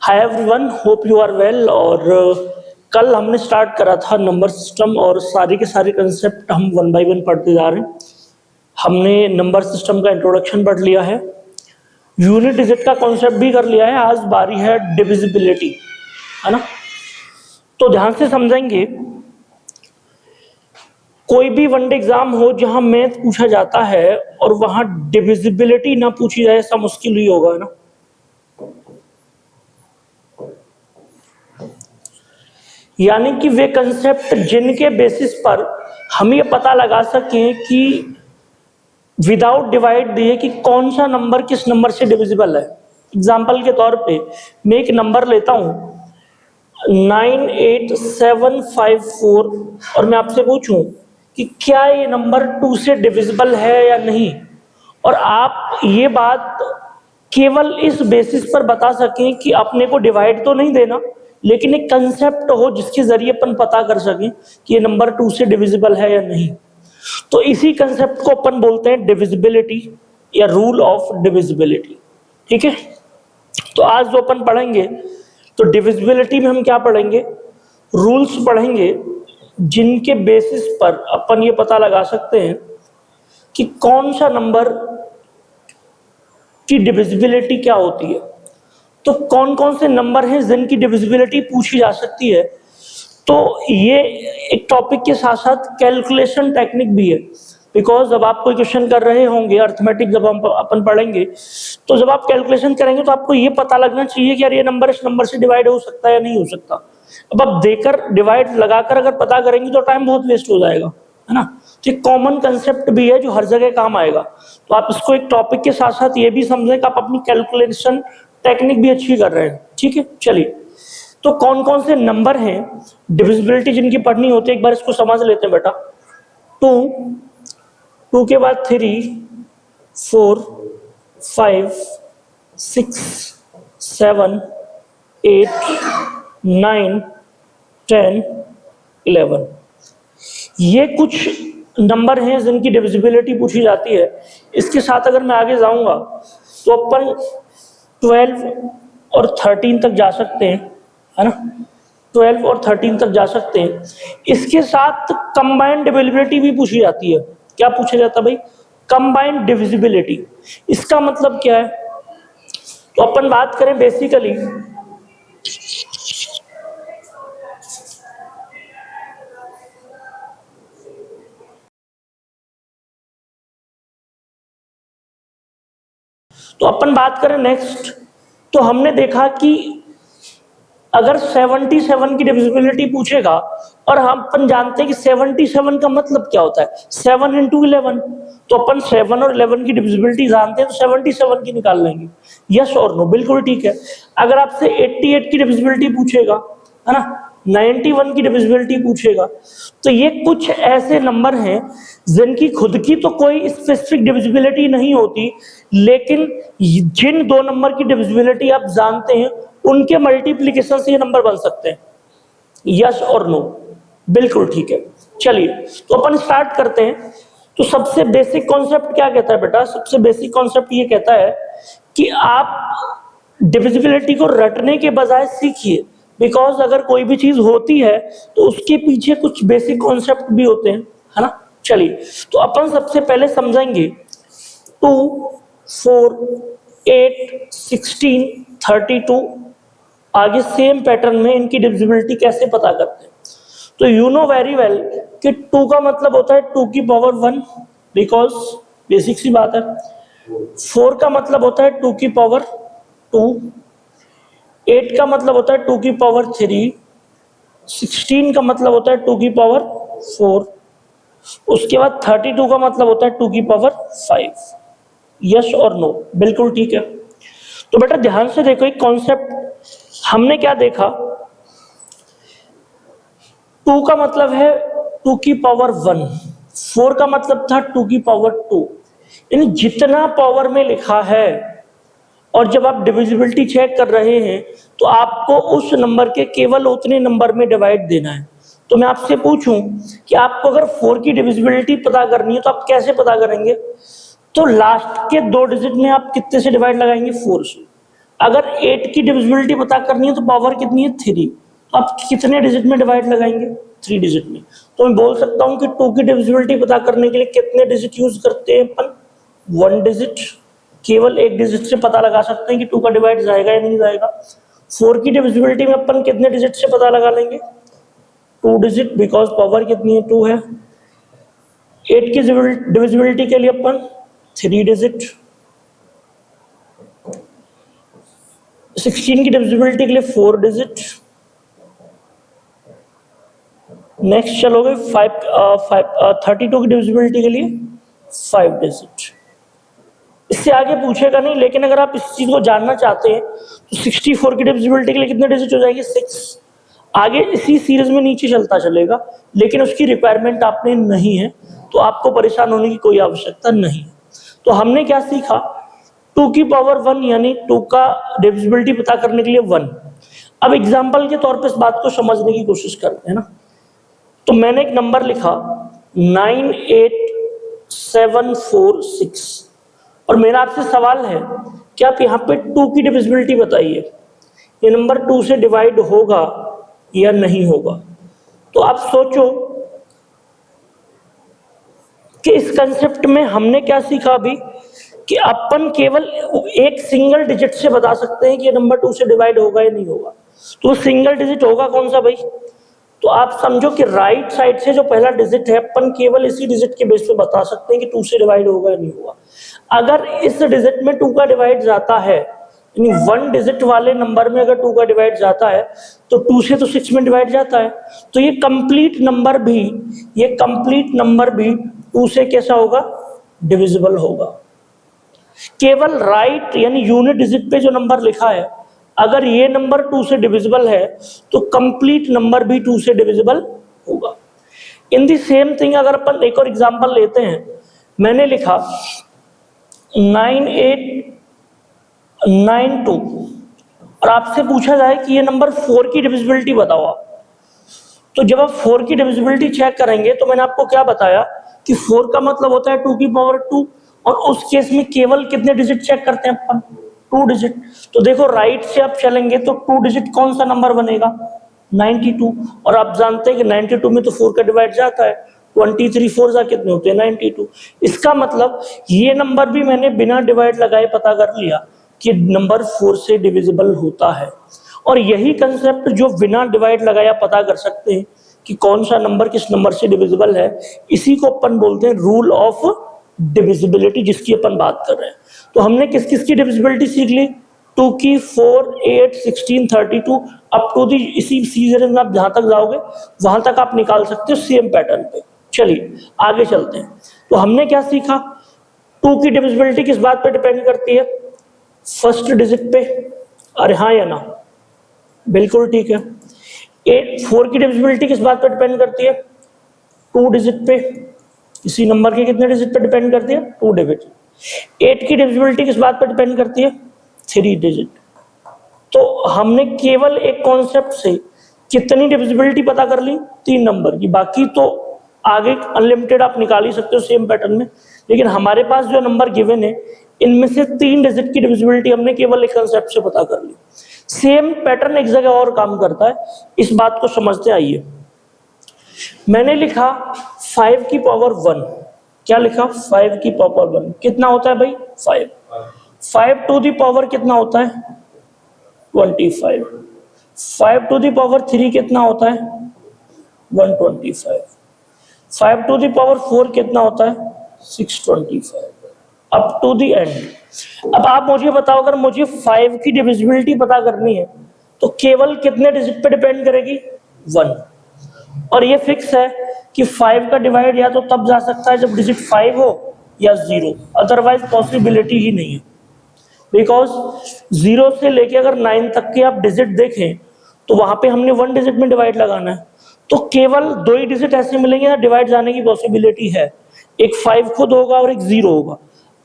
Hi everyone, hope you are well. और कल हमने स्टार्ट करा था नंबर सिस्टम और सारे के सारे कंसेप्ट हम वन बाय वन पढ़ते जा रहे हैं। हमने नंबर सिस्टम का इंट्रोडक्शन पढ़ लिया है, यूनिट डिजिट का कॉन्सेप्ट भी कर लिया है। आज बारी है डिविजिबिलिटी, है ना। तो ध्यान से समझेंगे, कोई भी वनडे एग्जाम हो जहां मैथ पूछा जाता है और वहां डिविजिबिलिटी ना पूछी जाए, ऐसा मुश्किल ही होगा, है ना। यानी कि वे कंसेप्ट जिनके बेसिस पर हम ये पता लगा सकें कि विदाउट डिवाइड दिए कि कौन सा नंबर किस नंबर से डिविजिबल है। एग्जाम्पल के तौर पे मैं एक नंबर लेता हूं 98754 और मैं आपसे पूछूं कि क्या ये नंबर 2 से डिविजिबल है या नहीं, और आप ये बात केवल इस बेसिस पर बता सकें कि अपने को डिवाइड तो नहीं देना, लेकिन एक कंसेप्ट हो जिसके जरिए अपन पता कर सकें कि ये नंबर 2 से डिविजिबल है या नहीं। तो इसी कंसेप्ट को अपन बोलते हैं डिविजिबिलिटी या रूल ऑफ डिविजिबिलिटी। ठीक है, तो आज जो अपन पढ़ेंगे तो डिविजिबिलिटी में हम क्या पढ़ेंगे, रूल्स पढ़ेंगे जिनके बेसिस पर अपन ये पता लगा सकते हैं कि कौन सा नंबर की डिविजिबिलिटी क्या होती है। तो कौन कौन से नंबर हैं जिनकी डिविजिबिलिटी पूछी जा सकती है। तो ये एक टॉपिक के साथ साथ कैलकुलेशन टेक्निक भी है, बिकॉज जब आप कोई क्वेश्चन कर रहे होंगे अर्थमेटिक, जब हम अपन पढ़ेंगे तो जब आप कैलकुलेशन करेंगे तो आपको ये पता लगना चाहिए कि यार ये नंबर इस नंबर से डिवाइड हो सकता है या नहीं हो सकता। अब आप देकर डिवाइड लगाकर अगर पता करेंगे तो टाइम बहुत वेस्ट हो जाएगा, है ना। तो एक कॉमन कंसेप्ट भी है जो हर जगह काम आएगा। तो आप इसको एक टॉपिक के साथ साथ ये भी समझें कि आप अपनी कैलकुलेशन टेक्निक भी अच्छी कर रहे हैं। ठीक है, चलिए, तो कौन कौन से नंबर हैं डिविजिबिलिटी जिनकी पढ़नी होती है, एक बार इसको समझ लेते हैं बेटा। 2 के बाद 3, 4, 5, 6, 7, 8, 9, 10, 11। ये कुछ नंबर हैं जिनकी डिविजिबिलिटी पूछी जाती है। इसके साथ अगर मैं आगे जाऊंगा तो अपन 12 और 13 तक जा सकते हैं, है ना। 12 और 13 तक जा सकते हैं। इसके साथ कंबाइंड डिविजिबिलिटी भी पूछी जाती है। क्या पूछा जाता है भाई? Combined divisibility. इसका मतलब क्या है? तो अपन बात करें बेसिकली नेक्स्ट, तो हमने देखा कि अगर 77 की डिविजिबिलिटी पूछेगा, और हम अपन जानते हैं कि 77 का मतलब क्या होता है, 7 into 11, तो अपन 7 और 11 की डिविजिबिलिटी जानते हैं तो 77 की निकाल लेंगे। यस और नो? बिल्कुल ठीक है। अगर आपसे 88 की डिविजिबिलिटी पूछेगा, है ना, 91 की डिविजिबिलिटी पूछेगा, तो ये कुछ ऐसे नंबर हैं जिनकी खुद की तो कोई स्पेसिफिक डिविजिबिलिटी नहीं होती, लेकिन जिन दो नंबर की डिविजिबिलिटी आप जानते हैं उनके मल्टीप्लिकेशन से ये नंबर बन सकते हैं। यस और नो? बिल्कुल ठीक है। चलिए, तो अपन स्टार्ट करते हैं। तो सबसे बेसिक कॉन्सेप्ट क्या कहता है बेटा? सबसे बेसिक कॉन्सेप्ट ये कहता है कि आप डिविजिबिलिटी को रटने के बजाय सीखिए, बिकॉज अगर कोई भी चीज होती है तो उसके पीछे कुछ बेसिक कॉन्सेप्ट भी होते हैं, है ना। चलिए, तो अपन सबसे पहले समझेंगे 2, 4, 8, 16, 32। आगे सेम पैटर्न में इनकी डिविजिबिलिटी कैसे पता करते हैं। तो यू नो वेरी वेल कि 2 का मतलब होता है 2 की पावर 1, बिकॉज बेसिक सी बात है। 4 का मतलब होता है 2 की पावर 2। 8 का मतलब होता है 2 की पावर 3। 16 का मतलब होता है 2 की पावर 4। उसके बाद 32 का मतलब होता है 2 की पावर 5। यस और नो? बिल्कुल ठीक है। तो बेटा ध्यान से देखो, एक कॉन्सेप्ट हमने क्या देखा, 2 का मतलब है 2 की पावर 1, 4 का मतलब था 2 की पावर 2। यानी जितना पावर में लिखा है, और जब आप डिविजिबिलिटी चेक कर रहे हैं तो आपको उस नंबर के केवल उतने नंबर में डिवाइड देना है। तो मैं आपसे पूछूं कि आपको अगर 4 की डिविजिबिलिटी पता करनी है तो आप कैसे पता करेंगे? तो लास्ट के 2 डिजिट में आप कितने से डिवाइड लगाएंगे? 4 से। अगर 8 की डिविजिबिलिटी पता करनी है तो पावर कितनी है 3, तो आप कितने डिजिट में डिवाइड लगाएंगे 3 डिजिट में। तो मैं बोल सकता हूं कि 2 की डिविजिबिलिटी पता करने के लिए कितने डिजिट यूज करते हैं अपन 1 डिजिट, केवल एक डिजिट से पता लगा सकते हैं कि 2 का डिवाइड जाएगा या नहीं जाएगा। 4 की डिविजिबिलिटी में अपन कितने डिजिट से पता लगा लेंगे 2 डिजिट, बिकॉज पावर कितनी है 2 है। 8 की डिविजिबिलिटी के लिए अपन 3 डिजिट। 16 की डिविजिबिलिटी के लिए 4 डिजिट। नेक्स्ट चलोगे 32 की डिविजिबिलिटी के लिए 5 डिजिट। इससे आगे पूछेगा नहीं, लेकिन अगर आप इस चीज को जानना चाहते हैं तो 64 की डिविजिबिलिटी के लिए कितने डिजिट हो जाएगी 6। आगे इसी सीरीज में नीचे चलता चलेगा, लेकिन उसकी रिक्वायरमेंट आपने नहीं है तो आपको परेशान होने की कोई आवश्यकता नहीं है। तो हमने क्या सीखा 2 की पावर 1 यानी 2 का डिविजिबिलिटी पता करने के लिए 1। अब एग्जाम्पल के तौर पर इस बात को समझने की कोशिश करते हैं ना। तो मैंने एक नंबर लिखा 98746 और मेरा आपसे सवाल है कि आप यहाँ पे 2 की डिविजिबिलिटी बताइए, ये नंबर 2 से डिवाइड होगा या नहीं होगा। तो आप सोचो कि इस कंसेप्ट में हमने क्या सीखा अभी कि अपन केवल एक सिंगल डिजिट से बता सकते हैं कि ये नंबर 2 से डिवाइड होगा या नहीं होगा। तो सिंगल डिजिट होगा कौन सा भाई, तो आप समझो कि राइट साइड से जो पहला डिजिट है अपन केवल इसी डिजिट के बेस पे बता सकते हैं कि 2 से डिवाइड होगा या नहीं होगा। अगर इस डिजिट में 2 का डिवाइड जाता है, यानी 1 डिजिट वाले नंबर में अगर 2 का डिवाइड जाता है तो 2 से तो 6 में डिवाइड जाता है, तो ये कंप्लीट नंबर भी 2 से कैसा होगा डिविजिबल होगा। केवल राइट यानी यूनिट डिजिट पे जो नंबर लिखा है, अगर ये नंबर 2 से डिविजिबल है तो कंप्लीट नंबर भी 2 से डिविजिबल होगा। इन दी सेम थिंग अगर अपन एक और एग्जांपल लेते हैं, मैंने लिखा 9892 और आपसे पूछा जाए कि ये नंबर 4 की डिविजिबिलिटी बताओ आप, तो जब आप 4 की डिविजिबिलिटी चेक करेंगे तो मैंने आपको क्या बताया कि 4 का मतलब होता है 2 की पावर 2, और उस केस में केवल कितने डिजिट चेक करते हैं अपन 2 डिजिट। तो देखो राइट से आप चलेंगे तो 2 डिजिट कौन सा नंबर बनेगा 92, और आप जानते हैं कि 92 में तो 4 का डिवाइड जाता है, 23 4 जा कितने होते हैं 92। इसका मतलब ये नंबर भी मैंने बिना डिवाइड लगाए पता कर लिया कि नंबर 4 से डिविजिबल होता है। और यही कंसेप्ट जो बिना डिवाइड लगाया पता कर सकते हैं कि कौन सा नंबर किस नंबर से डिविजिबल है, इसी को अपन बोलते हैं रूल ऑफ डिविजिबिलिटी, जिसकी अपन बात कर रहे हैं। तो हमने किस किस की डिविजिबिलिटी सीख ली 2 की 4 8 16 32 अप टू दी, इसी सीरीज में आप जहां तक जाओगे वहां तक आप निकाल सकते हो सेम पैटर्न पे। चलिए आगे चलते हैं। तो हमने क्या सीखा 2 की डिविजिबिलिटी किस बात पे डिपेंड करती है फर्स्ट डिजिट पे, अरे हाँ या ना, बिल्कुल ठीक है। 4 की डिविजिबिलिटी किस बात पे डिपेंड करती है 2 डिजिट पे, इसी नंबर के कितने डिजिट पे डिपेंड करती है 2 डिजिट। 8 की डिविजिबिलिटी किस बात पे डिपेंड करती है 3 डिजिट। तो हमने केवल एक कॉन्सेप्ट से कितनी डिविजिबिलिटी पता कर ली 3 नंबर की, बाकी तो आगे अनलिमिटेड आप निकाल ही सकते हो सेम पैटर्न में, लेकिन हमारे पास जो नंबर गिवन है इनमें से 3 डिजिट की डिविजिबिलिटी हमने केवल एक कॉन्सेप्ट से पता कर ली। सेम पैटर्न एक जगह और काम करता है, इस बात को समझते आइए। मैंने लिखा 5 की पावर 1, क्या लिखा 5 की पावर 1 कितना होता है भाई 5। 5 टू दी पावर कितना होता है 25। 5 टू दी पावर 3 कितना होता है 125। 5 टू दी पावर 4 कितना होता है 625 अप टू दी एंड। अब आप मुझे बताओ अगर मुझे 5 की डिविजिबिलिटी पता करनी है तो केवल कितने डिजिट पे डिपेंड करेगी 1, और ये फिक्स है कि 5 का डिवाइड या तो तब जा सकता है जब डिजिट 5 हो या 0, अदरवाइज पॉसिबिलिटी ही नहीं है। बिकॉज 0 से लेके अगर 9 तक के आप डिजिट देखें तो वहां पे हमने 1 डिजिट में डिवाइड लगाना है, तो केवल 2 ही डिजिट ऐसे मिलेंगे ना डिवाइड जाने की पॉसिबिलिटी है, एक 5 खुद होगा और एक 0 होगा,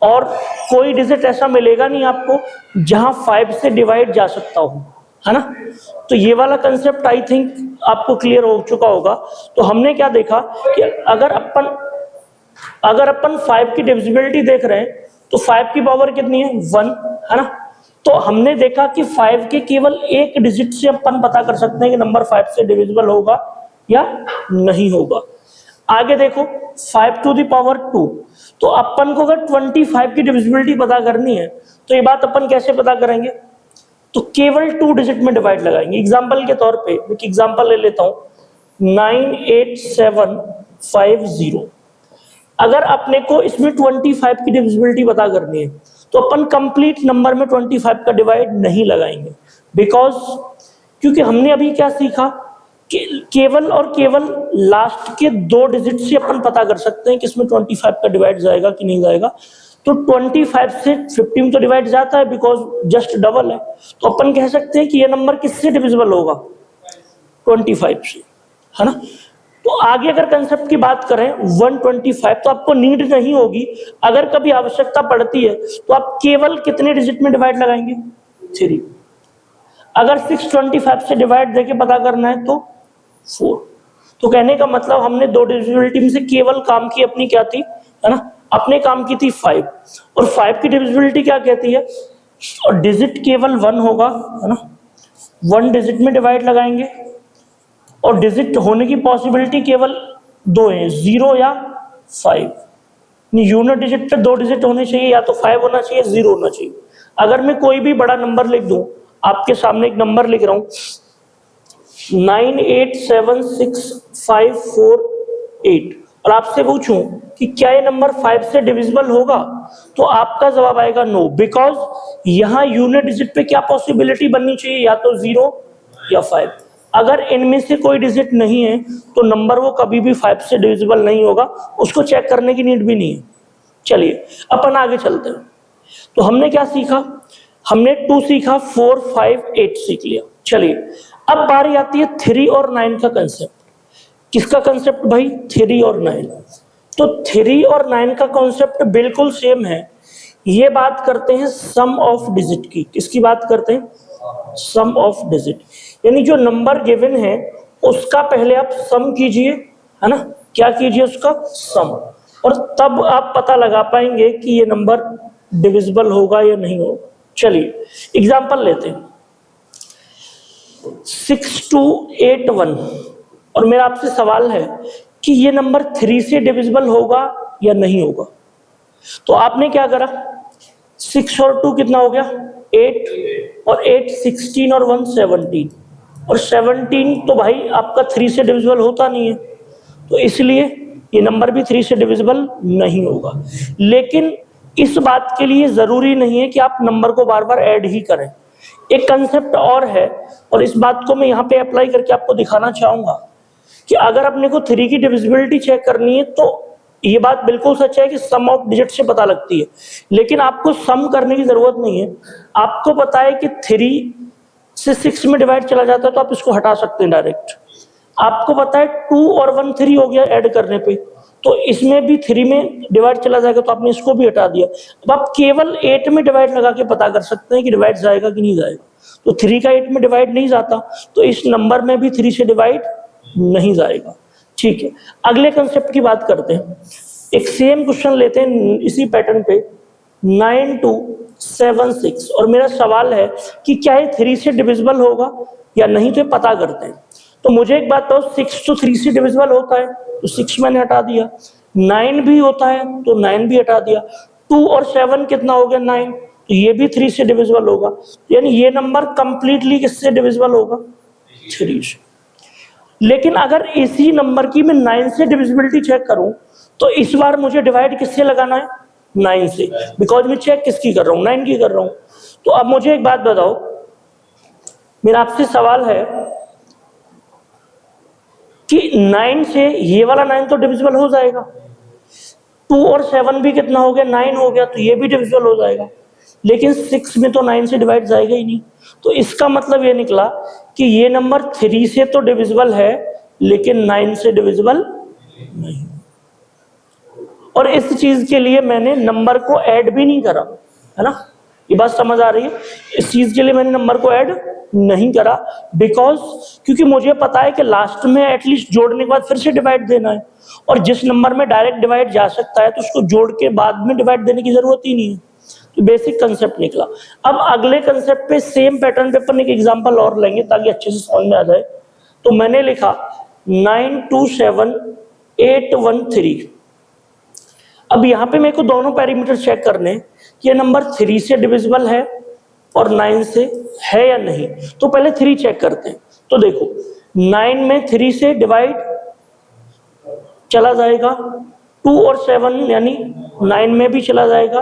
और कोई डिजिट ऐसा मिलेगा नहीं आपको जहां 5 से डिवाइड जा सकता हो, है ना। तो ये वाला कंसेप्ट आई थिंक आपको क्लियर हो चुका होगा। तो हमने क्या देखा कि अगर अपन 5 की डिविजिबिलिटी देख रहे हैं तो 5 की पावर कितनी है 1, है ना। तो हमने देखा कि 5 के केवल एक डिजिट से अपन पता कर सकते हैं कि नंबर 5 से डिविजिबल होगा या नहीं होगा। आगे देखो 5 टू द पावर 2, तो अपन को अगर 25 की डिविजिबिलिटी पता करनी है तो ये बात अपन कैसे पता करेंगे, तो केवल 2 डिजिट में डिवाइड लगाएंगे। एग्जाम्पल के तौर पे एक एग्जाम्पल ले लेता हूं, 98750। अगर अपने को इसमें 25 की डिविजिबिलिटी पता करनी है तो अपन कंप्लीट नंबर में 25 का डिवाइड नहीं लगाएंगे, बिकॉज क्योंकि हमने अभी क्या सीखा कि केवल और केवल लास्ट के 2 डिजिट से अपन पता कर सकते हैं कि इसमें 25 का डिवाइड जाएगा कि नहीं जाएगा। तो 25 से 15 तो डिवाइड जाता है बिकॉज जस्ट डबल है, तो अपन कह सकते हैं कि ये नंबर किससे डिविजिबल होगा, 25 से, है ना। तो आगे अगर कंसेप्ट की बात करें 125, तो आपको नीड नहीं होगी, अगर कभी आवश्यकता पड़ती है तो आप केवल कितने डिजिट में डिवाइड लगाएंगे, 3। अगर 625 से डिवाइड देके पता करना है तो 4। तो कहने का मतलब हमने 2 डिविजिबिलिटी में से केवल काम की अपनी क्या थी, है ना, अपने काम की थी 5, और 5 की डिविजिबिलिटी क्या कहती है, और डिजिट केवल 1 होगा, है ना, 1 डिजिट में डिवाइड लगाएंगे, और डिजिट होने की पॉसिबिलिटी केवल 2 है, 0 या 5। यूनिट डिजिट पे 2 डिजिट होने चाहिए, या तो 5 होना चाहिए, 0 होना चाहिए। अगर मैं कोई भी बड़ा नंबर लिख दूं, आपके सामने एक नंबर लिख रहा हूं 9876548, और आपसे पूछूं कि क्या ये नंबर 5 से डिविजिबल होगा, तो आपका जवाब आएगा नो, बिकॉज यहां यूनिट डिजिट पे क्या पॉसिबिलिटी बननी चाहिए, या तो 0 या 5। अगर इनमें से कोई डिजिट नहीं है तो नंबर वो कभी भी 5 से डिविजिबल नहीं होगा, उसको चेक करने की नीड भी नहीं है। चलिए अपन आगे चलते हैं। तो हमने क्या सीखा, हमने 2 सीखा, 4, 5, 8 सीख लिया। चलिए अब बारी आती है 3 और 9 का कंसेप्ट। किसका कंसेप्ट भाई, 3 और 9। तो 3 और 9 का कॉन्सेप्ट बिल्कुल सेम है। ये बात करते हैं सम ऑफ डिजिट की। किसकी बात करते हैं, सम ऑफ डिजिट, यानी जो नंबर गिवन है उसका पहले आप सम कीजिए, है ना, क्या कीजिए, उसका सम, और तब आप पता लगा पाएंगे कि ये नंबर डिविजिबल होगा या नहीं होगा। चलिए एग्जांपल लेते हैं, 6281, और मेरा आपसे सवाल है कि ये नंबर 3 से डिविजिबल होगा या नहीं होगा। तो आपने क्या करा, 6 और 2 कितना हो गया, 8, और 8 16 और 1 17, और 17 तो भाई आपका 3 से डिविजिबल होता नहीं है, तो इसलिए ये नंबर भी 3 से डिविजिबल नहीं होगा। लेकिन इस बात के लिए जरूरी नहीं है कि आप नंबर को बार बार ऐड ही करें। एक कंसेप्ट और है, और इस बात को मैं यहाँ पे अप्लाई करके आपको दिखाना चाहूंगा कि अगर अपने को 3 की डिविजिबिलिटी चेक करनी है तो ये बात बिल्कुल सच है कि सम ऑफ डिजिट से पता लगती है, लेकिन आपको सम करने की जरूरत नहीं है। आपको पता है कि 3 से 6 में डिवाइड चला जाता है तो आप इसको हटा सकते हैं डायरेक्ट। आपको पता है 2 और 1 3 हो गया ऐड करने पे, तो इसमें भी 3 में डिवाइड चला जाएगा तो आपने इसको भी हटा दिया। अब आप केवल 8 में डिवाइड लगा के पता कर सकते हैं कि डिवाइड जाएगा कि नहीं जाएगा। तो 3 का 8 में डिवाइड नहीं जाता, तो इस नंबर में भी 3 से डिवाइड नहीं जाएगा। ठीक है, अगले कंसेप्ट की बात करते हैं। एक सेम क्वेश्चन लेते हैं इसी पैटर्न पे, 9276, और मेरा सवाल है कि क्या ये 3 से डिविजिबल होगा या नहीं, तो पता करते हैं। तो मुझे एक बात बताओ, 6 तो 3 से डिविजिबल होता है तो 6 मैंने हटा दिया, 9 भी होता है तो 9 भी हटा दिया, 2 और 7 कितना हो गया, 9, तो ये भी 3 से डिविजिबल होगा, यानी ये नंबर कंप्लीटली किससे डिविजिबल होगा, 3 से। लेकिन अगर इसी नंबर की मैं 9 से डिविजिबिलिटी चेक करूं तो इस बार मुझे डिवाइड किससे लगाना है, 9 से, बिकॉज मैं चेक किसकी कर रहा हूं, 9 की कर रहा हूं। तो अब मुझे एक बात बताओ, मेरा आपसे सवाल है कि 9 से ये वाला 9 तो डिविजिबल हो जाएगा, 2 और 7 भी कितना हो गया, 9 हो गया, तो ये भी डिविजिबल हो जाएगा, लेकिन 6 में तो 9 से डिवाइड जाएगा ही नहीं। तो इसका मतलब ये निकला कि ये नंबर 3 से तो डिविजिबल है लेकिन 9 से डिविजिबल नहीं। और इस चीज के लिए मैंने नंबर को ऐड भी नहीं करा, है ना, ये बात समझ आ रही है। इस चीज के लिए मैंने नंबर को ऐड नहीं करा बिकॉज क्योंकि मुझे पता है कि लास्ट में एटलीस्ट जोड़ने के बाद फिर से डिवाइड देना है, और जिस नंबर में डायरेक्ट डिवाइड जा सकता है तो उसको जोड़ के बाद में डिवाइड देने की जरूरत ही नहीं है। तो बेसिक कंसेप्ट निकला। अब अगले कंसेप्ट पे सेम पैटर्न पे अपन एक एग्जांपल और लेंगे ताकि अच्छे से समझ में आ जाए। तो मैंने लिखा 927813। अब यहाँ पे मेरे को दोनों पैरामीटर चेक करने कि ये नंबर 3 से डिविजिबल है और 9 से है या नहीं। तो पहले 3 चेक करते हैं। तो देखो 9 में 3 से डिवाइड चला जाएगा, 2 और 7 यानी 9 में भी चला जाएगा,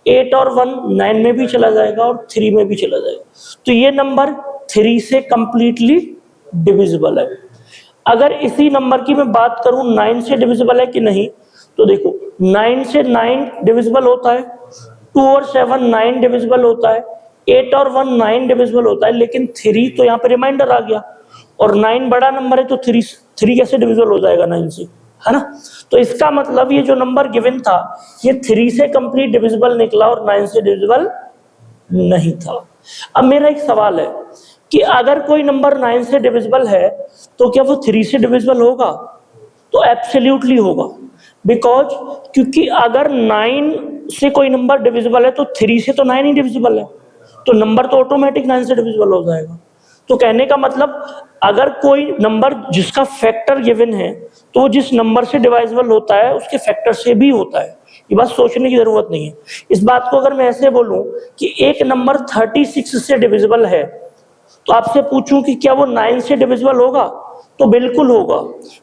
8 और 1 9 में भी चला जाएगा और 3 में भी चला जाएगा। तो ये नंबर 3 से कंप्लीटली डिविजिबल है। अगर इसी नंबर की मैं बात करूं 9 से डिविजिबल है कि नहीं, तो देखो 9 से 9 डिविजिबल होता है, 2 और 7 9 डिविजिबल होता है, 8 और 1 9 डिविजिबल होता है, लेकिन 3 तो यहाँ पे रिमाइंडर आ गया और 9 बड़ा नंबर है तो 3 कैसे डिविजिबल हो जाएगा 9 से, है ना। तो इसका मतलब ये जो नंबर गिवन था ये 3 से कंप्लीट डिविजिबल निकला और 9 से डिविजिबल नहीं था। अब मेरा एक सवाल है कि अगर कोई नंबर 9 से डिविजिबल है तो क्या वो 3 से डिविजिबल होगा? तो एब्सोल्युटली होगा, बिकॉज क्योंकि अगर 9 से कोई नंबर डिविजिबल है तो 3 से तो 9 ही डिविजिबल है, तो नंबर तो ऑटोमेटिक 9 से डिविजिबल हो जाएगा। तो कहने का मतलब अगर कोई नंबर जिसका फैक्टर गिवन है तो वो जिस नंबर से डिवाइजिबल होता है उसके फैक्टर से भी होता है। ये बात सोचने की जरूरत नहीं है। इस बात को अगर मैं ऐसे बोलूं कि एक नंबर 36 से डिविजिबल है तो आपसे पूछूं कि क्या वो 9 से डिविजिबल होगा? तो बिल्कुल होगा,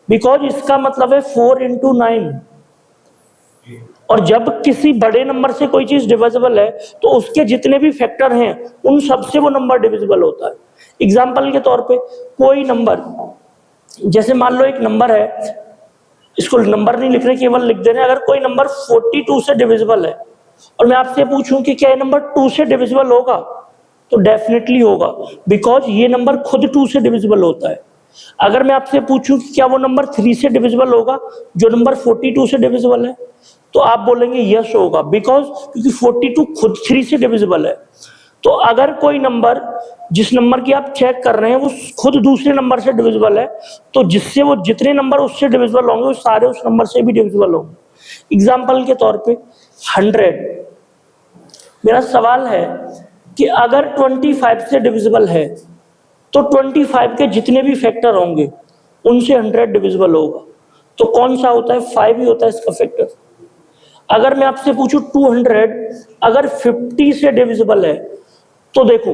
बिकॉज इसका मतलब है 4 into 9। और जब किसी बड़े नंबर से कोई चीज डिविजिबल है तो उसके जितने भी फैक्टर हैं उन सबसे वो नंबर डिविजिबल होता है। एग्जाम्पल के तौर पे कोई नंबर, जैसे मान लो एक नंबर है, इसको नंबर नहीं लिख रहे केवल लिख दे रहे हैं, अगर कोई नंबर 42 से डिविजिबल है और मैं आपसे पूछूं कि क्या ये नंबर 2 से डिविजिबल होगा, तो डेफिनेटली होगा, बिकॉज ये नंबर खुद 2 से डिविजिबल होता है। अगर मैं आपसे पूछूं कि क्या वो नंबर 3 से डिविजिबल होगा जो नंबर 42 से डिविजिबल है, तो आप बोलेंगे यस होगा, बिकॉज क्योंकि 42 खुद 3 से डिविजिबल है। तो अगर कोई नंबर जिस नंबर की आप चेक कर रहे हैं वो खुद दूसरे नंबर से डिविजिबल है, तो जिससे वो जितने नंबर उससे डिविजिबल होंगे वो सारे उस नंबर से भी डिविजिबल होंगे। एग्जाम्पल के तौर पे 100। मेरा सवाल है कि अगर 25 से डिविजिबल है तो 25 के जितने भी फैक्टर होंगे उनसे 100 डिविजिबल होगा, तो कौन सा होता है? 5 ही होता है इसका फैक्टर। अगर मैं आपसे पूछूं 200 अगर 50 से डिविजिबल है तो देखो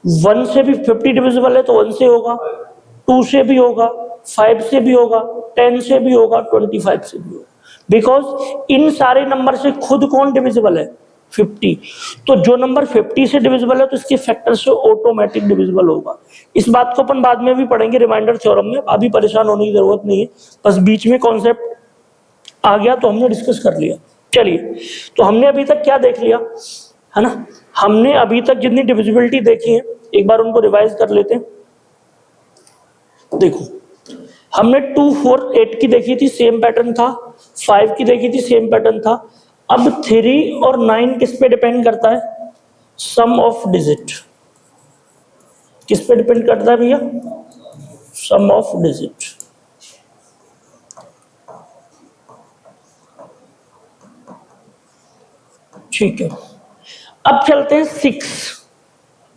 1 से भी 50 डिविजिबल है तो 1 से होगा, 2 से भी होगा, 5 से भी होगा, 10 से भी होगा, 25 से भी होगा, बिकॉज इन सारे नंबर से खुद कौन डिविजिबल है? 50। तो जो नंबर 50 से डिविजिबल है तो इसके फैक्टर से ऑटोमेटिक डिविजिबल होगा। इस बात को अपन बाद में भी पढ़ेंगे रिमाइंडर थ्योरम में, अभी परेशान होने की जरूरत नहीं है, बस बीच में कॉन्सेप्ट आ गया तो हमने डिस्कस कर लिया। चलिए, तो हमने अभी तक क्या देख लिया, है ना। हमने अभी तक जितनी डिविजिबिलिटी देखी है एक बार उनको रिवाइज कर लेते हैं। देखो हमने 2, 4, 8 की देखी थी, सेम पैटर्न था। 5 की देखी थी, सेम पैटर्न था। अब 3 और 9 किस पे डिपेंड करता है? सम ऑफ डिजिट। किस पे डिपेंड करता है भैया? सम ऑफ डिजिट। ठीक है, अब चलते हैं 6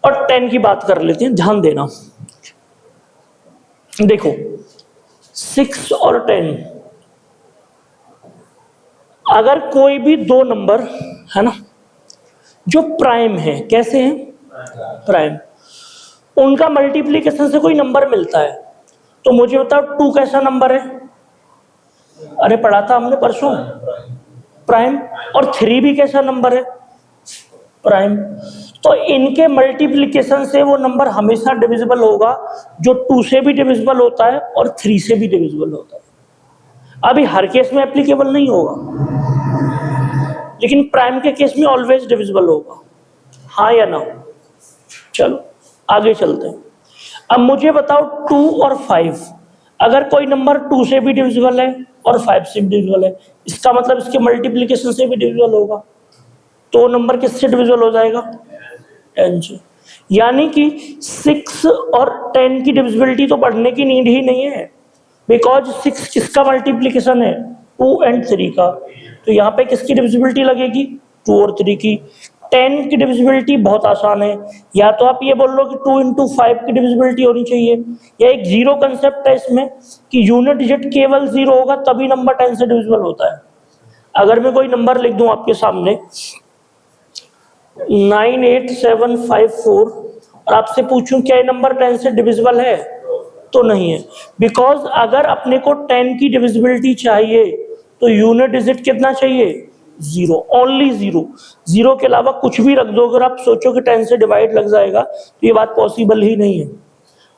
और 10 की बात कर लेते हैं। ध्यान देना, देखो 6 और 10, अगर कोई भी दो नंबर है ना जो प्राइम है, कैसे हैं? प्राइम, उनका मल्टीप्लिकेशन से कोई नंबर मिलता है, तो मुझे बताओ 2 कैसा नंबर है? अरे पढ़ा था हमने परसों, प्राइम। और 3 भी कैसा नंबर है? प्राइम। तो इनके मल्टीप्लिकेशन से वो नंबर हमेशा डिविजिबल होगा जो 2 से भी डिविजिबल होता है और 3 से भी डिविजिबल होता है। अभी हर केस में एप्लीकेबल नहीं होगा, लेकिन प्राइम के केस में ऑलवेज डिविजिबल होगा, हाँ या ना? चलो आगे चलते हैं। अब मुझे बताओ 2 और 5, अगर कोई नंबर 2 से भी डिविजिबल है और 5 से भी डिविजिबल है, इसका मतलब इसके मल्टीप्लिकेशन से भी डिविजिबल होगा, तो नंबर किससे डिविजिबल हो जाएगा? 10 से। यानी कि 6 और 10 की डिविजिबिलिटी तो पढ़ने की नीड ही नहीं है, बिकॉज 6 किसका मल्टीप्लिकेशन है? 2 और 3 का। तो यहाँ पे किसकी डिविजिबिलिटी लगेगी? 2 और 3 की। 10 की डिविजिबिलिटी बहुत आसान है, या तो आप ये बोल लो कि 2 इंटू 5 की डिविजिबिलिटी होनी चाहिए, या एक जीरो कंसेप्ट है इसमें कि यूनिट डिजिट केवल जीरो होगा तभी नंबर 10 से डिविजिबल होता है। अगर मैं कोई नंबर लिख दूं आपके सामने 98754 और आपसे पूछूं क्या ये नंबर 10 से डिविजिबल है, तो नहीं है, बिकॉज अगर अपने को 10 की डिविजिबिलिटी चाहिए तो यूनिट डिजिट कितना चाहिए, जीरो, ओनली जीरो। जीरो के अलावा कुछ भी रख दो, अगर आप सोचो कि 10 से डिवाइड लग जाएगा तो ये बात पॉसिबल ही नहीं है।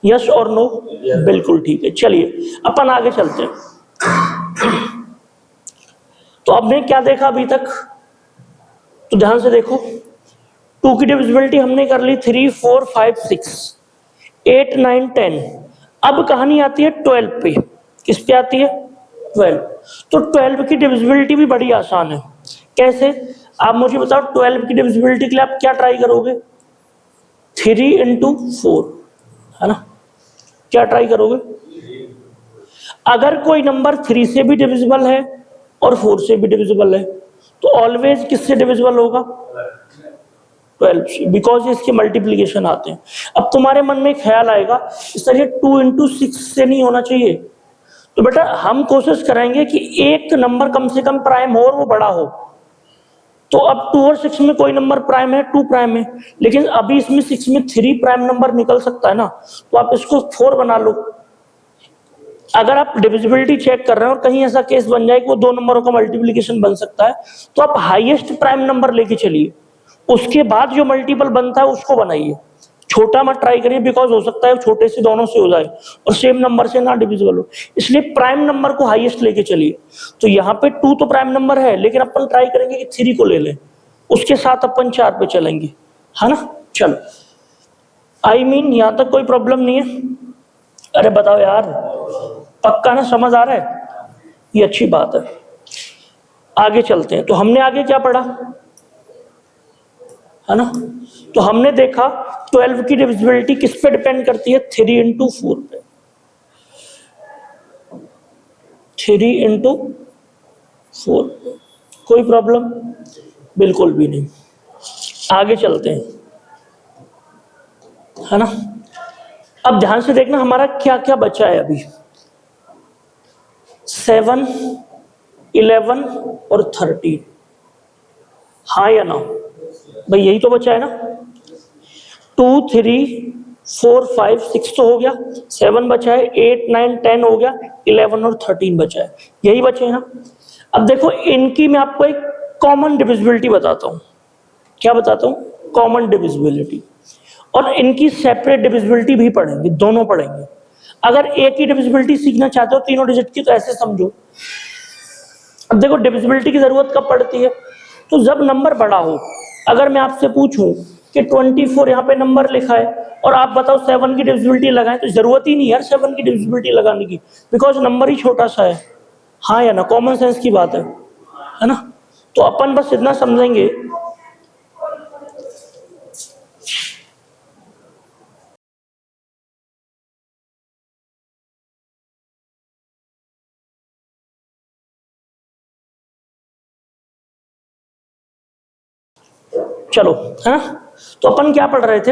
यस और नो? बिल्कुल ठीक है। चलिए अपन आगे चलते हैं। तो हमने क्या देखा अभी तक, तो ध्यान से देखो, 2 की डिविजिबिलिटी हमने कर ली 3 4 5 6 8 9 10। अब कहानी आती है 12 पे। किस पे आती है? 12। तो 12 की डिविजिबिलिटी भी बड़ी आसान है। कैसे? आप मुझे बताओ 12 की डिविजिबिलिटी के लिए आप क्या ट्राई करोगे? 3 इंटू 4, है ना? क्या ट्राई करोगे? अगर कोई नंबर 3 से भी डिविजिबल है और 4 से भी डिविजिबल है तो ऑलवेज किससे डिविजिबल होगा? 12 से, बिकॉज इसके मल्टीप्लीकेशन आते हैं। अब तुम्हारे मन में ख्याल आएगा सर ये 2 इंटू 6 से नहीं होना चाहिए, तो बेटा हम कोशिश करेंगे कि एक नंबर कम से कम प्राइम हो और वो बड़ा हो। तो अब 2 और 6 में कोई नंबर प्राइम है, 2 प्राइम है, लेकिन अभी इसमें 6 में 3 प्राइम नंबर निकल सकता है ना, तो आप इसको 4 बना लो। अगर आप डिविजिबिलिटी चेक कर रहे हैं और कहीं ऐसा केस बन जाए कि वो दो नंबरों का मल्टीप्लिकेशन बन सकता है, तो आप हाईएस्ट प्राइम नंबर लेके चलिए, उसके बाद जो मल्टीपल बनता है उसको बनाइए। छोटा मत ट्राई करिए, बिकॉज हो सकता है छोटे से दोनों से हो जाए और सेम नंबर से ना डिविजिबल हो, इसलिए प्राइम नंबर को हाईएस्ट लेके चलिए। तो यहाँ पे 2 तो प्राइम नंबर है, लेकिन अपन ट्राई करेंगे कि 3 को ले लें, उसके साथ अपन 4 पे चलेंगे, है ना? चलो, आई मीन यहाँ तक कोई प्रॉब्लम नहीं है? अरे बताओ यार, पक्का ना? समझ आ रहा है? ये अच्छी बात है। आगे चलते हैं। तो हमने आगे क्या पढ़ा, है ना? तो हमने देखा 12 की डिविजिबिलिटी किस पे डिपेंड करती है? 3 इंटू 4 पे। 3 इंटू 4। कोई प्रॉब्लम? बिल्कुल भी नहीं। आगे चलते हैं, है ना? अब ध्यान से देखना हमारा क्या क्या बचा है अभी। 7 11 और 13, हाँ या ना? भाई यही तो बचा है ना। 2 3 4 5 6 तो हो गया, 7 बचा है, 8 9 10 हो गया, 11 और 13 बचा है, यही बचे हैं ना। अब देखो इनकी मैं आपको एक कॉमन डिविजिबिलिटी बताता हूं। क्या बताता हूं? Common divisibility. और इनकी सेपरेट डिविजिबिलिटी भी पढ़ेंगे, दोनों पढ़ेंगे। अगर एक ही डिविजिबिलिटी सीखना चाहते हो तीनों डिजिट की, तो ऐसे समझो। अब देखो डिविजिबिलिटी की जरूरत कब पड़ती है? तो जब नंबर बड़ा हो। अगर मैं आपसे पूछूं कि 24 यहाँ पे नंबर लिखा है और आप बताओ 7 की डिविजिबिलिटी लगाएं, तो जरूरत ही नहीं यार 7 की डिविजिबिलिटी लगाने की, बिकॉज नंबर ही छोटा सा है, हाँ या ना? कॉमन सेंस की बात है ना? तो अपन बस इतना समझेंगे, चलो, है ना? तो अपन क्या पढ़ रहे थे?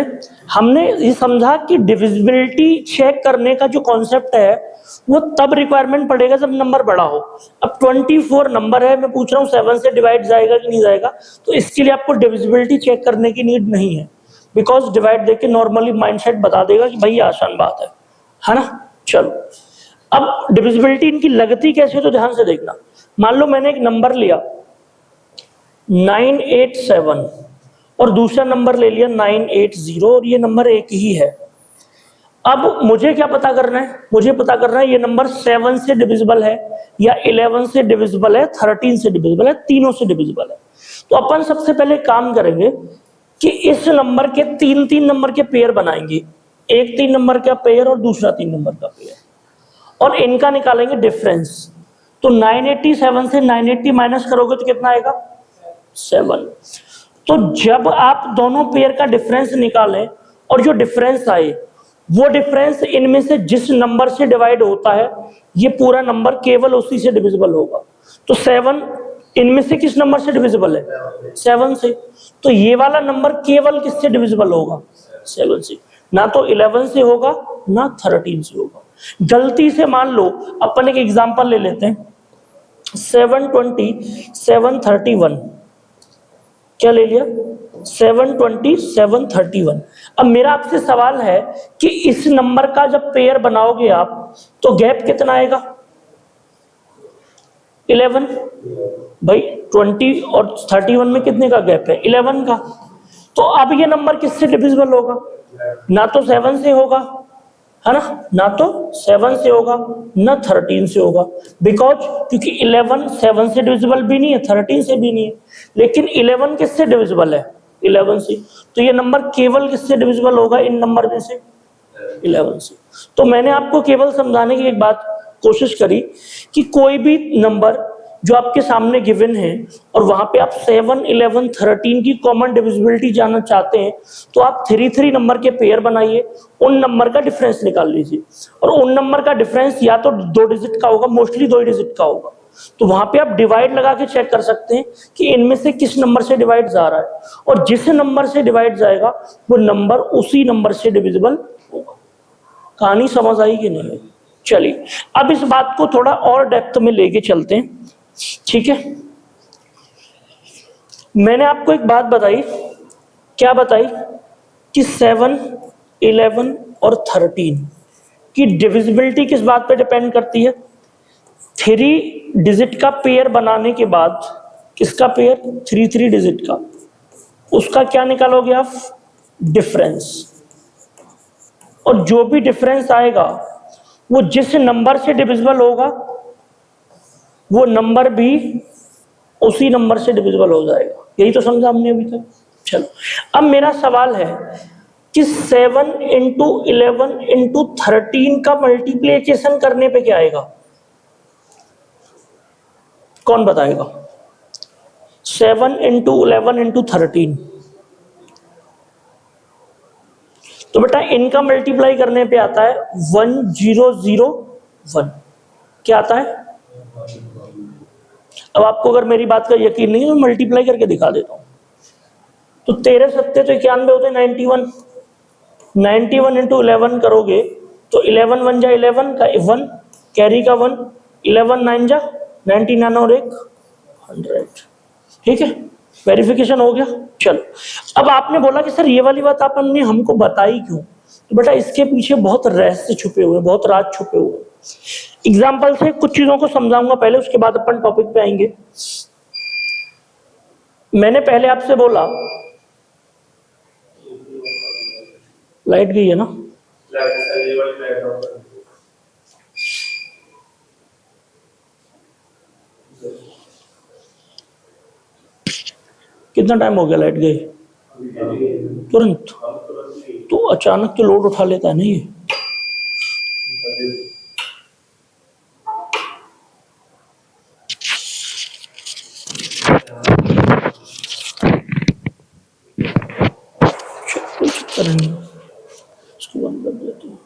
हमने ये समझा कि डिविजिबिलिटी चेक करने का जो कॉन्सेप्ट है वो तब रिक्वायरमेंट पड़ेगा जब नंबर बड़ा हो। अब 24 नंबर है, मैं पूछ रहा हूँ 7 से डिवाइड जाएगा कि नहीं जाएगा, तो इसके लिए आपको डिविजिबिलिटी चेक करने की नीड नहीं है, बिकॉज डिवाइड देके नॉर्मली माइंडसेट बता देगा कि भाई आसान बात है ना? चलो, अब डिविजिबिलिटी इनकी लगती कैसे, तो ध्यान से देखना। मान लो मैंने एक नंबर लिया 987 और दूसरा नंबर ले लिया 980 और ये नंबर एक ही है। अब मुझे क्या पता करना है? मुझे पता करना है ये नंबर 7 से डिविजिबल है या 11 से डिविजिबल है, 13 से डिविजिबल है, तीनों से डिविजिबल है। तो अपन सबसे पहले काम करेंगे कि इस नंबर के 3 नंबर के पेयर बनाएंगे, एक 3 नंबर का पेयर और दूसरा 3 नंबर का पेयर, और इनका निकालेंगे डिफरेंस। तो 987 से 980 माइनस करोगे तो कितना आएगा? 7। तो जब आप दोनों पेयर का डिफरेंस निकालें और जो डिफरेंस आए वो डिफरेंस इनमें से जिस नंबर से डिवाइड होता है, ये पूरा नंबर केवल उसी से डिविजिबल होगा। तो 7 इनमें से किस नंबर से डिविजिबल है? 7 से। तो ये वाला नंबर केवल किससे डिविजिबल होगा? 7 से। ना तो 11 से होगा ना 13 से होगा। गलती से मान लो, अपन एक एग्जांपल ले लेते हैं, 720 731, क्या ले लिया? 720 731। अब मेरा आपसे सवाल है कि इस नंबर का जब पेयर बनाओगे आप तो गैप कितना आएगा? 11। भाई 20 और 31 में कितने का गैप है? 11 का। तो अब ये नंबर किससे डिविजिबल होगा? ना तो 7 से होगा, है ना, ना तो 7 से होगा ना 13 से होगा, बिकॉज क्योंकि 11 7 से डिविजिबल भी नहीं है, 13 से भी नहीं है, लेकिन 11 किससे डिविजिबल है? 11 से। तो ये नंबर केवल किससे डिविजिबल होगा? इन नंबर में से 11 से। तो मैंने आपको केवल समझाने की एक बात कोशिश करी कि कोई भी नंबर जो आपके सामने गिवन है और वहां पे आप 7 11 13 की कॉमन डिविजिबिलिटी जानना चाहते हैं तो आप 3 3 नंबर के पेयर बनाइए, उन नंबर का डिफरेंस निकाल लीजिए, और उन नंबर का डिफरेंस या तो 2 डिजिट का होगा, मोस्टली 2 डिजिट का होगा, तो वहां पे आप डिवाइड लगा के चेक कर सकते हैं कि इनमें से किस नंबर से डिवाइड जा रहा है, और जिस नंबर से डिवाइड जाएगा वो नंबर उसी नंबर से डिविजिबल होगा। कहानी समझ आई कि नहीं? चलिए अब इस बात को थोड़ा और डेप्थ में लेके चलते हैं, ठीक है। मैंने आपको एक बात बताई, क्या बताई? कि 7 11 और 13 की डिविजिबिलिटी किस बात पे डिपेंड करती है? 3 डिजिट का पेयर बनाने के बाद, किसका पेयर? 3 3 डिजिट का, उसका क्या निकालोगे आप? डिफरेंस। और जो भी डिफरेंस आएगा वो जिस नंबर से डिविजिबल होगा वो नंबर भी उसी नंबर से डिविजिबल हो जाएगा। यही तो समझा हमने अभी तक। चलो अब मेरा सवाल है कि 7 इंटू 11 इंटू 13 का मल्टीप्लीकेशन करने पे क्या आएगा? कौन बताएगा? 7 इंटू 11 इंटू 13। तो बेटा इनका मल्टीप्लाई करने पे आता है 1001। क्या आता है? अब आपको अगर मेरी बात का यकीन नहीं है तो मल्टीप्लाई करके दिखा देता हूं। तो 13 सत्ते तो 91 होते हैं, 91। 91 इंटू 11 करोगे तो 11 1 जा 11 का 1, कैरी का 1, 11 9 जा 99 और 1 100। ठीक है, वेरिफिकेशन हो गया। चलो अब आपने बोला कि सर ये वाली बात आपने हमको बताई क्यों? तो बेटा इसके पीछे बहुत रहस्य छुपे हुए, बहुत राज छुपे हुए। एग्जाम्पल से कुछ चीजों को समझाऊंगा पहले, उसके बाद अपन टॉपिक पे आएंगे। मैंने पहले आपसे बोला लाइट गई है ना? कितना टाइम हो गया लाइट गई? तुरंत? तो अचानक तो लोड उठा लेता है ना ये। कुछ नहीं, इसको बंद कर देते हैं।